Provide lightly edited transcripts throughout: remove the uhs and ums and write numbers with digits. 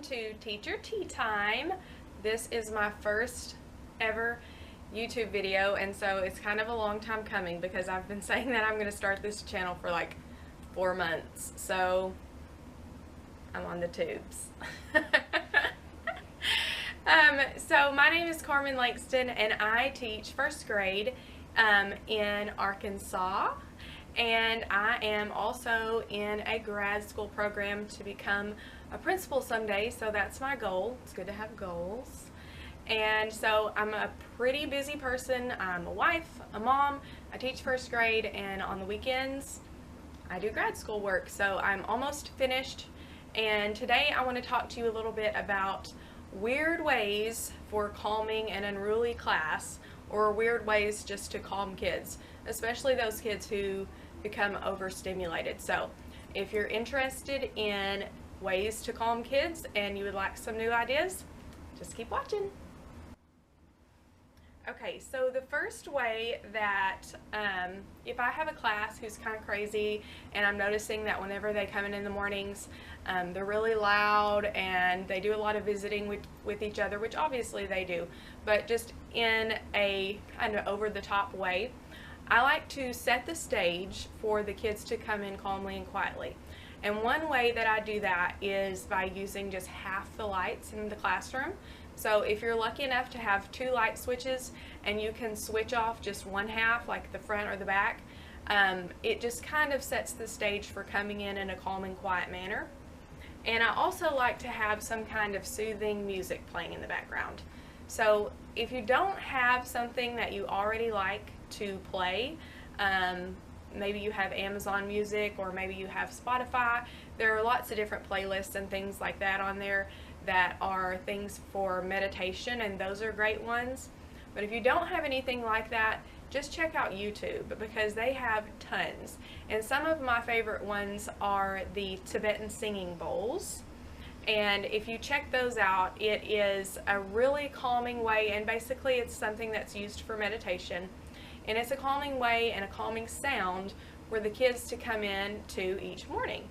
to Teacher Tea Time. This is my first ever YouTube video, and so it's kind of a long time coming because I've been saying that I'm going to start this channel for like 4 months. So I'm on the tubes. So my name is Carmen Langston, and I teach first grade in Arkansas. And I am also in a grad school program to become a principal someday, so that's my goal. It's good to have goals. And so I'm a pretty busy person. I'm a wife, a mom, I teach first grade, and on the weekends I do grad school work. So I'm almost finished, and today I want to talk to you a little bit about weird ways for calming an unruly class, or weird ways just to calm kids, especially those kids who become overstimulated. So if you're interested in ways to calm kids and you would like some new ideas, just keep watching. Okay, so the first way that if I have a class who's kind of crazy and I'm noticing that whenever they come in the mornings, they're really loud and they do a lot of visiting with each other, which obviously they do, but just in a kind of over-the-top way, I like to set the stage for the kids to come in calmly and quietly. And one way that I do that is by using just half the lights in the classroom. So if you're lucky enough to have 2 light switches and you can switch off just one half, like the front or the back, it just kind of sets the stage for coming in a calm and quiet manner. And I also like to have some kind of soothing music playing in the background. So if you don't have something that you already like to play, maybe you have Amazon Music or maybe you have Spotify, there are lots of different playlists and things like that on there that are things for meditation, and those are great ones. But if you don't have anything like that, just check out YouTube, because they have tons. And some of my favorite ones are the Tibetan singing bowls. And if you check those out, it is a really calming way, and basically it's something that's used for meditation. And it's a calming way and a calming sound for the kids to come in to each morning.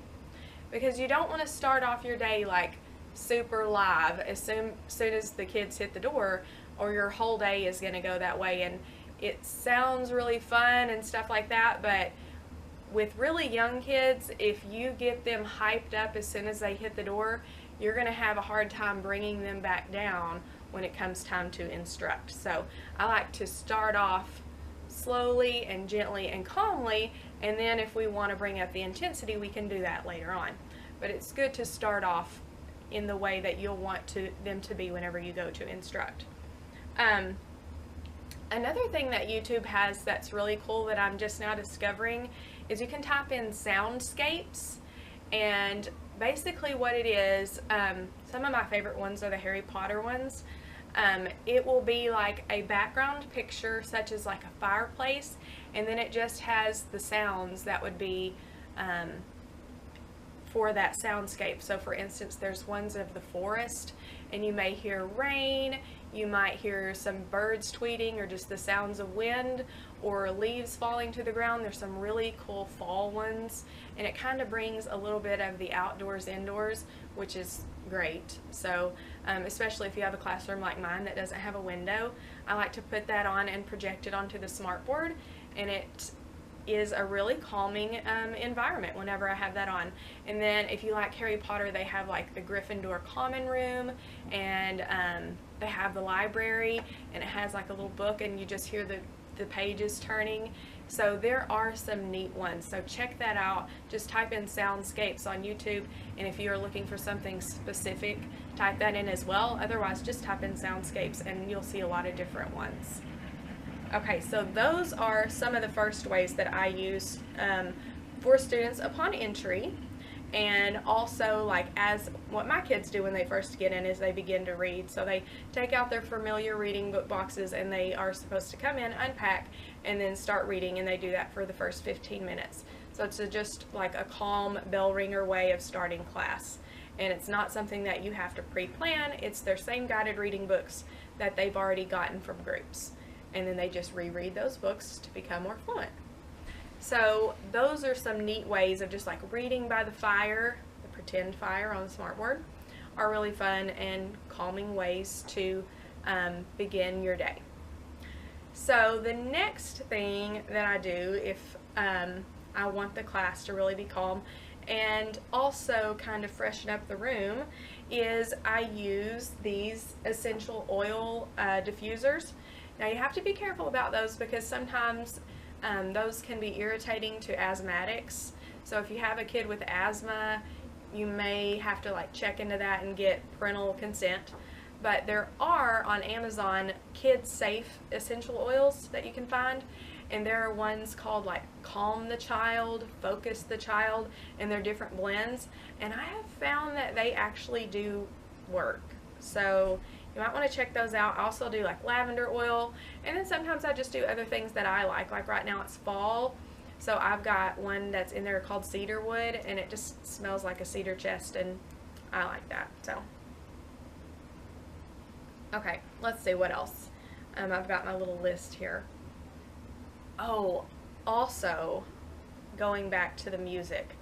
Because you don't want to start off your day like super live as soon as the kids hit the door, or your whole day is going to go that way. And it sounds really fun and stuff like that, but with really young kids, if you get them hyped up as soon as they hit the door, you're going to have a hard time bringing them back down when it comes time to instruct. So I like to start off slowly and gently and calmly, and then if we want to bring up the intensity, we can do that later on. But it's good to start off in the way that you'll want them to be whenever you go to instruct. Another thing that YouTube has that's really cool that I'm just now discovering is you can type in soundscapes, and basically what it is, some of my favorite ones are the Harry Potter ones. It will be like a background picture, such as like a fireplace, and then it just has the sounds that would be for that soundscape. So for instance, there's ones of the forest, and you may hear rain, you might hear some birds tweeting, or just the sounds of wind or leaves falling to the ground. There's some really cool fall ones, and it kind of brings a little bit of the outdoors indoors, which is great. So especially if you have a classroom like mine that doesn't have a window, I like to put that on and project it onto the smartboard, and it is a really calming environment whenever I have that on. And then if you like Harry Potter, they have like the Gryffindor common room, and they have the library, and it has like a little book, and you just hear the pages turning. So there are some neat ones, so check that out. Just type in soundscapes on YouTube, and if you're looking for something specific, type that in as well. Otherwise, just type in soundscapes and you'll see a lot of different ones. Okay, so those are some of the first ways that I use for students upon entry. And also, like, as what my kids do when they first get in is they begin to read. So they take out their familiar reading book boxes, and they are supposed to come in, unpack, and then start reading, and they do that for the first 15 minutes. So it's just like a calm bell ringer way of starting class. And it's not something that you have to pre-plan. It's their same guided reading books that they've already gotten from groups. And then they just reread those books to become more fluent. So those are some neat ways of just like reading by the fire, the pretend fire on the smartboard, are really fun and calming ways to begin your day. So the next thing that I do if I want the class to really be calm and also kind of freshen up the room is I use these essential oil diffusers. Now you have to be careful about those because sometimes those can be irritating to asthmatics. So if you have a kid with asthma, you may have to like check into that and get parental consent. But there are on Amazon kids safe essential oils that you can find, and there are ones called like Calm the Child, Focus the Child, and they're different blends, and I have found that they actually do work. So you might want to check those out. I also do like lavender oil, and then sometimes I just do other things that I like right now it's fall, so I've got one that's in there called cedar wood, and it just smells like a cedar chest, and I like that. So okay, let's see what else. I've got my little list here. Oh, also, going back to the music,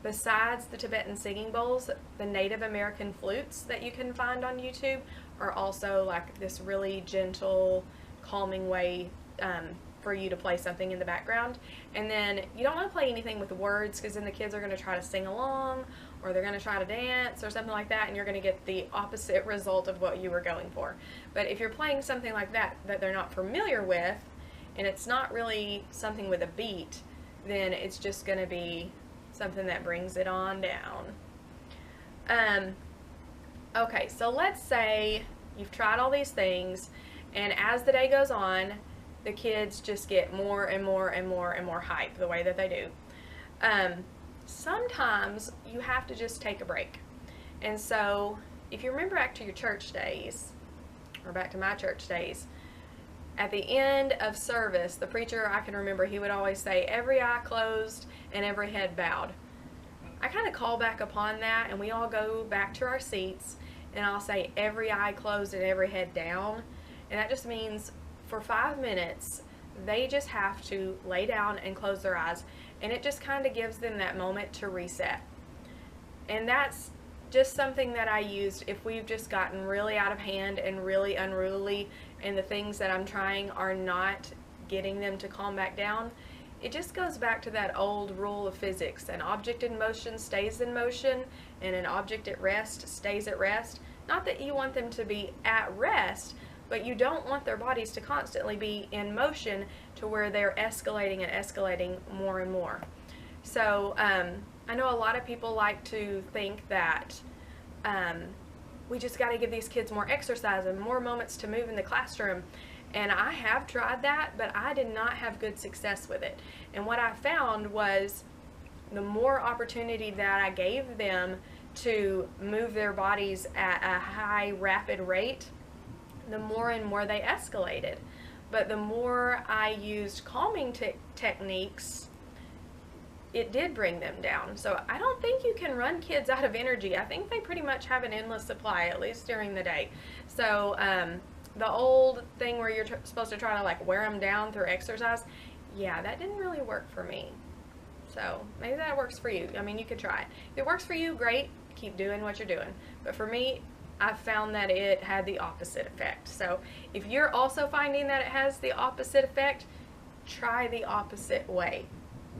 besides the Tibetan singing bowls, the Native American flutes that you can find on YouTube are also like this really gentle, calming way for you to play something in the background. And then you don't want to play anything with words because then the kids are going to try to sing along or they're going to try to dance or something like that, and you're going to get the opposite result of what you were going for. But if you're playing something like that that they're not familiar with, and it's not really something with a beat, then it's just going to be something that brings it on down. Okay, so let's say you've tried all these things, and as the day goes on, the kids just get more and more and more and more hype the way that they do. Sometimes you have to just take a break. And so if you remember back to your church days, or back to my church days, at the end of service, the preacher, I can remember, he would always say, every eye closed and every head bowed. I kind of call back upon that, and we all go back to our seats, and I'll say every eye closed and every head down. And that just means for 5 minutes, they just have to lay down and close their eyes, and it just kind of gives them that moment to reset. And that's just something that I used if we've just gotten really out of hand and really unruly, and the things that I'm trying are not getting them to calm back down. It just goes back to that old rule of physics. An object in motion stays in motion, and an object at rest stays at rest. Not that you want them to be at rest, but you don't want their bodies to constantly be in motion to where they're escalating and escalating more and more. So I know a lot of people like to think that we just got to give these kids more exercise and more moments to move in the classroom. And I have tried that, but I did not have good success with it. And what I found was the more opportunity that I gave them to move their bodies at a high, rapid rate, the more and more they escalated. But the more I used calming techniques, it did bring them down. So I don't think you can run kids out of energy. I think they pretty much have an endless supply, at least during the day. So the old thing where you're supposed to try to like wear them down through exercise, yeah, that didn't really work for me. So maybe that works for you. I mean, you could try it. If it works for you, great, keep doing what you're doing. But for me, I found that it had the opposite effect. So if you're also finding that it has the opposite effect, try the opposite way.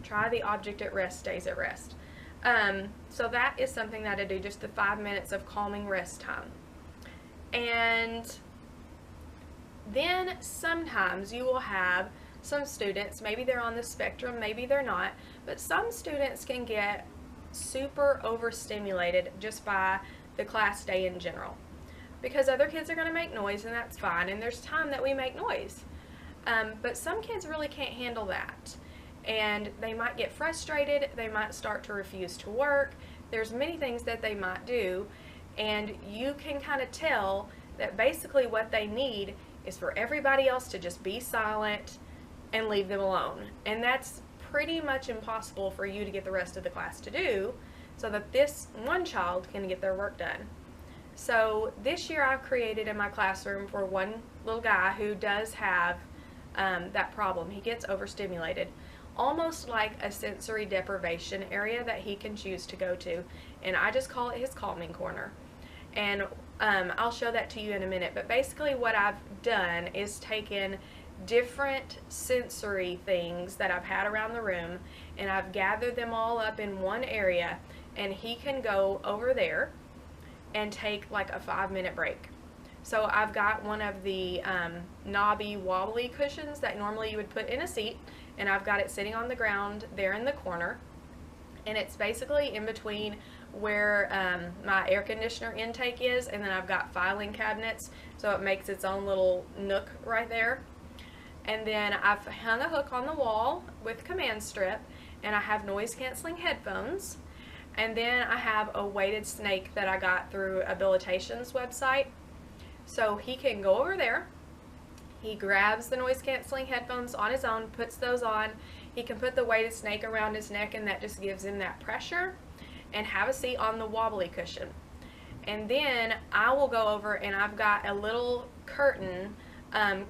Try the object at rest stays at rest. So that is something that I do, just the 5 minutes of calming rest time. And then sometimes you will have some students, maybe they're on the spectrum, maybe they're not, but some students can get super overstimulated just by the class day in general. Because other kids are going to make noise, and that's fine, and there's time that we make noise. But some kids really can't handle that. And they might get frustrated, they might start to refuse to work, there's many things that they might do, and you can kind of tell that basically what they need is for everybody else to just be silent and leave them alone. And that's pretty much impossible for you to get the rest of the class to do, so that this one child can get their work done. So this year I've created in my classroom for one little guy who does have that problem. He gets overstimulated, almost like a sensory deprivation area that he can choose to go to, and I just call it his calming corner. And I'll show that to you in a minute. But basically what I've done is taken different sensory things that I've had around the room, and I've gathered them all up in one area, and he can go over there and take like a 5-minute break. So I've got one of the knobby wobbly cushions that normally you would put in a seat, and I've got it sitting on the ground there in the corner, and it's basically in between where my air conditioner intake is, and then I've got filing cabinets, so it makes its own little nook right there. And then I've hung a hook on the wall with command strip, and I have noise canceling headphones, and then I have a weighted snake that I got through Abilitation's website. So he can go over there, he grabs the noise canceling headphones on his own, puts those on, he can put the weighted snake around his neck, and that just gives him that pressure, and have a seat on the wobbly cushion. And then I will go over, and I've got a little curtain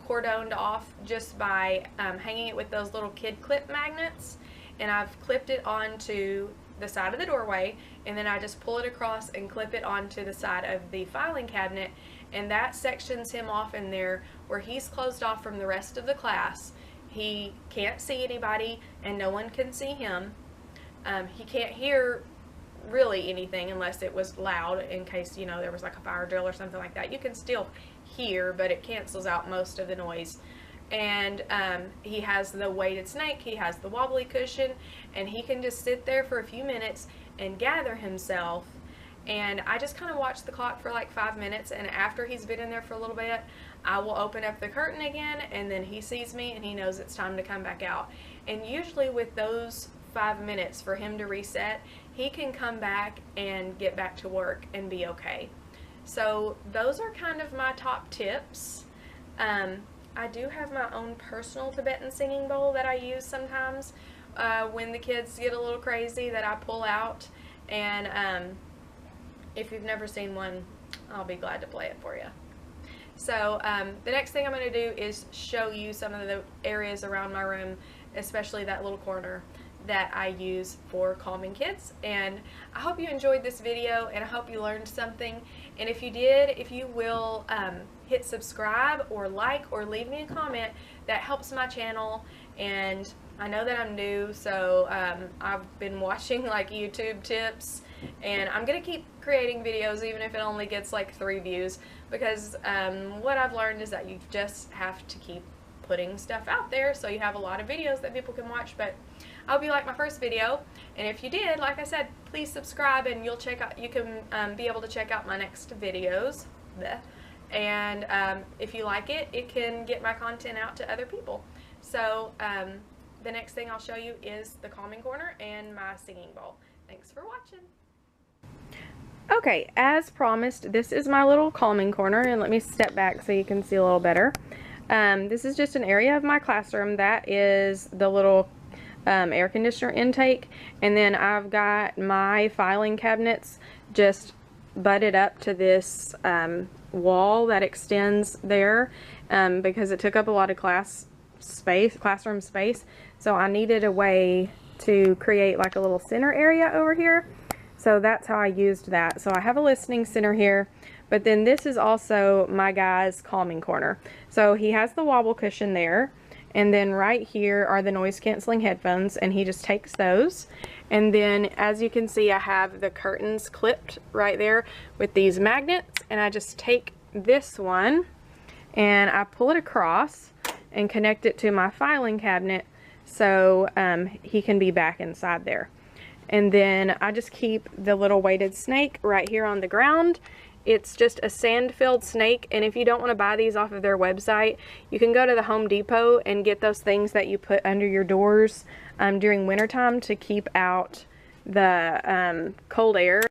cordoned off just by hanging it with those little kid clip magnets, and I've clipped it onto the side of the doorway, and then I just pull it across and clip it onto the side of the filing cabinet, and that sections him off in there where he's closed off from the rest of the class. He can't see anybody, and no one can see him. He can't hear really anything unless it was loud, in case, you know, there was like a fire drill or something like that. You can still hear, but it cancels out most of the noise. And he has the weighted snake, he has the wobbly cushion, and he can just sit there for a few minutes and gather himself. And I just kind of watch the clock for like 5 minutes, and after he's been in there for a little bit, I will open up the curtain again, and then he sees me and he knows it's time to come back out. And usually with those 5 minutes for him to reset, he can come back and get back to work and be okay. So those are kind of my top tips. I do have my own personal Tibetan singing bowl that I use sometimes when the kids get a little crazy, that I pull out. And if you've never seen one, I'll be glad to play it for you. So the next thing I'm going to do is show you some of the areas around my room, especially that little corner that I use for calming kids. And I hope you enjoyed this video, and I hope you learned something. And if you did, if you will hit subscribe or like or leave me a comment, that helps my channel. And I know that I'm new, so I've been watching like YouTube tips, and I'm gonna keep creating videos even if it only gets like 3 views, because what I've learned is that you just have to keep putting stuff out there so you have a lot of videos that people can watch. But I hope you liked my first video, and if you did, like I said, please subscribe, and you can be able to check out my next videos. And if you like it, it can get my content out to other people. So the next thing I'll show you is the calming corner and my singing bowl. Thanks for watching. Okay, as promised, this is my little calming corner, and let me step back so you can see a little better. This is just an area of my classroom that is the little air conditioner intake, and then I've got my filing cabinets just butted up to this wall that extends there because it took up a lot of classroom space, so I needed a way to create like a little center area over here. So that's how I used that. So I have a listening center here, but then this is also my guy's calming corner. So he has the wobble cushion there, and then right here are the noise canceling headphones, and he just takes those. And then as you can see, I have the curtains clipped right there with these magnets, and I just take this one and I pull it across and connect it to my filing cabinet, so he can be back inside there. And then I just keep the little weighted snake right here on the ground. It's just a sand-filled snake, and if you don't want to buy these off of their website, you can go to the Home Depot and get those things that you put under your doors during wintertime to keep out the cold air.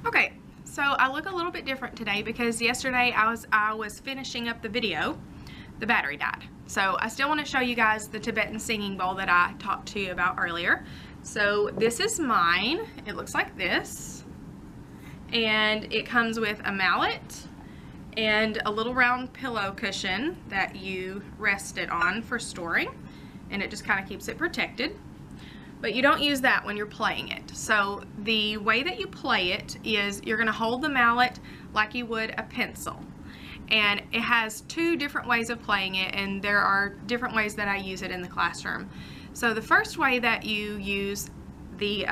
Okay, so I look a little bit different today because yesterday I was finishing up the video. The battery died. So I still want to show you guys the Tibetan singing bowl that I talked to you about earlier. So this is mine. It looks like this, and it comes with a mallet and a little round pillow cushion that you rest it on for storing, and it just kind of keeps it protected. but you don't use that when you're playing it. So the way that you play it is you're going to hold the mallet like you would a pencil. And it has two different ways of playing it, and there are different ways that I use it in the classroom. So the first way that you use the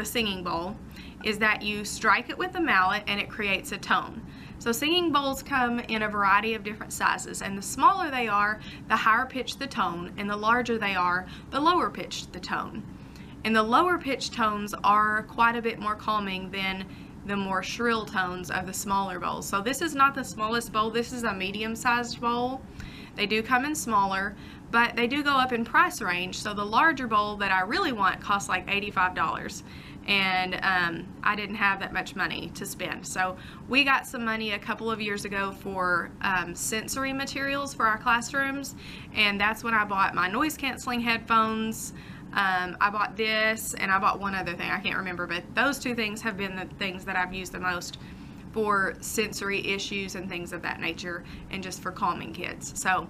singing bowl is that you strike it with the mallet and it creates a tone. So singing bowls come in a variety of different sizes, and the smaller they are, the higher pitched the tone, and the larger they are, the lower pitched the tone. And the lower pitched tones are quite a bit more calming than the more shrill tones of the smaller bowls. So this is not the smallest bowl, this is a medium-sized bowl. They do come in smaller, but they do go up in price range. So the larger bowl that I really want costs like $85. And I didn't have that much money to spend. So we got some money a couple of years ago for sensory materials for our classrooms, and that's when I bought my noise canceling headphones. I bought this, and I bought one other thing, I can't remember, but those two things have been the things that I've used the most for sensory issues and things of that nature, and just for calming kids. So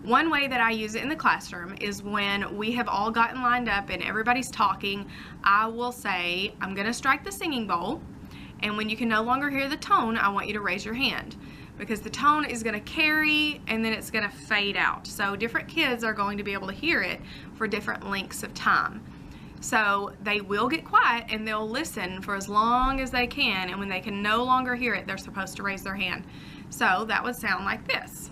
one way that I use it in the classroom is when we have all gotten lined up and everybody's talking, I will say, I'm going to strike the singing bowl, and when you can no longer hear the tone, I want you to raise your hand, because the tone is going to carry and then it's going to fade out. So different kids are going to be able to hear it for different lengths of time. So they will get quiet and they'll listen for as long as they can, and when they can no longer hear it, they're supposed to raise their hand. So that would sound like this.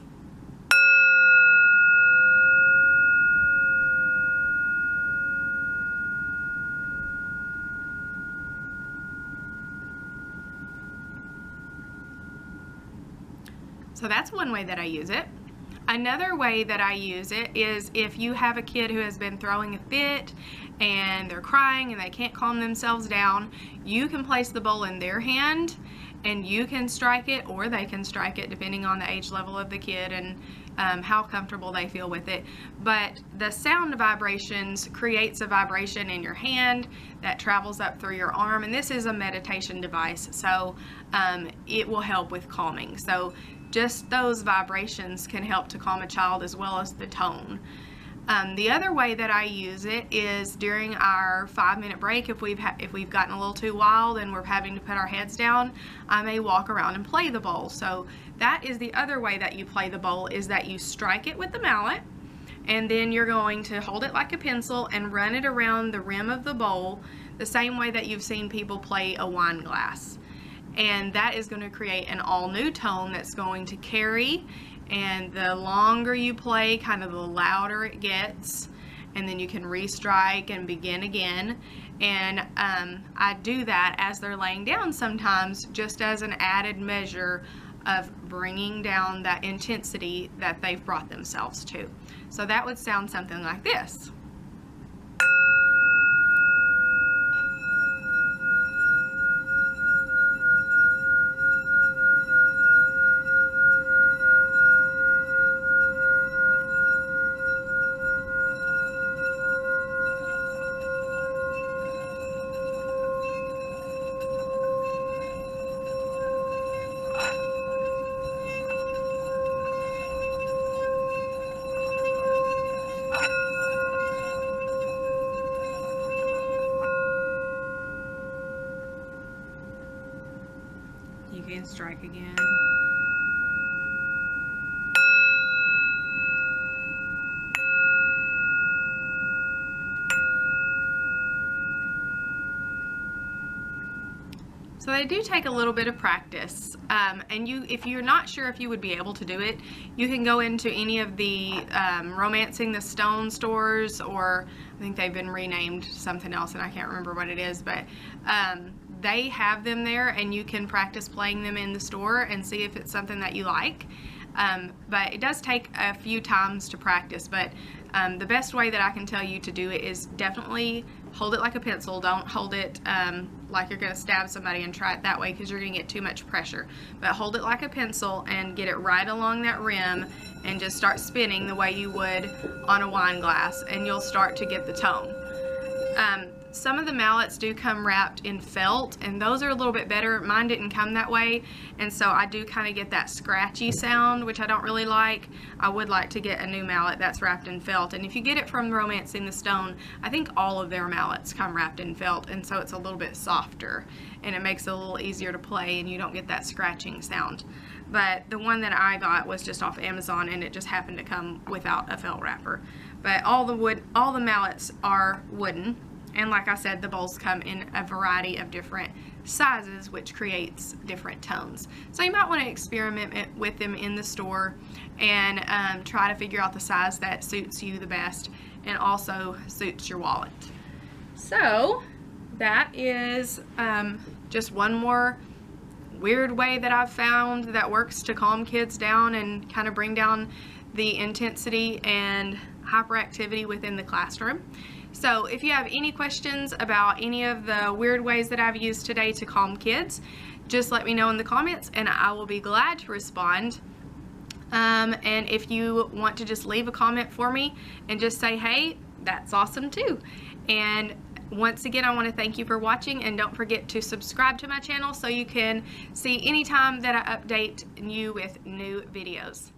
So that's one way that I use it. Another way that I use it is if you have a kid who has been throwing a fit and they're crying and they can't calm themselves down, you can place the bowl in their hand and you can strike it, or they can strike it depending on the age level of the kid and how comfortable they feel with it. But the sound vibrations creates a vibration in your hand that travels up through your arm, and this is a meditation device, so it will help with calming. So just those vibrations can help to calm a child, as well as the tone. The other way that I use it is during our 5-minute break. If we've gotten a little too wild and we're having to put our heads down, I may walk around and play the bowl. So that is the other way that you play the bowl, is that you strike it with the mallet, and then you're going to hold it like a pencil and run it around the rim of the bowl the same way that you've seen people play a wine glass. And that is going to create an all-new tone that's going to carry, and the longer you play, kind of the louder it gets, and then you can restrike and begin again. And I do that as they're laying down sometimes, just as an added measure of bringing down that intensity that they've brought themselves to. So that would sound something like this. You can strike again. So they do take a little bit of practice, and if you're not sure if you would be able to do it, you can go into any of the Romancing the Stone stores, or I think they've been renamed something else and I can't remember what it is, but they have them there, and you can practice playing them in the store and see if it's something that you like. But it does take a few times to practice, but the best way that I can tell you to do it is definitely hold it like a pencil. Don't hold it like you're going to stab somebody and try it that way, because you're going to get too much pressure. But hold it like a pencil and get it right along that rim and just start spinning the way you would on a wine glass, and you'll start to get the tone. Some of the mallets do come wrapped in felt, and those are a little bit better. Mine didn't come that way, and so I do kind of get that scratchy sound, which I don't really like. I would like to get a new mallet that's wrapped in felt, and if you get it from Romancing the Stone, I think all of their mallets come wrapped in felt, and so it's a little bit softer, and it makes it a little easier to play, and you don't get that scratching sound. But the one that I got was just off Amazon, and it just happened to come without a felt wrapper. But all the mallets are wooden. And like I said, the bowls come in a variety of different sizes, which creates different tones. So you might want to experiment with them in the store and try to figure out the size that suits you the best and also suits your wallet. So that is just one more weird way that I've found that works to calm kids down and kind of bring down the intensity and hyperactivity within the classroom. So if you have any questions about any of the weird ways that I've used today to calm kids, just let me know in the comments and I will be glad to respond. And if you want to just leave a comment for me and just say hey, that's awesome too. And once again, I want to thank you for watching, and don't forget to subscribe to my channel so you can see anytime that I update you with new videos.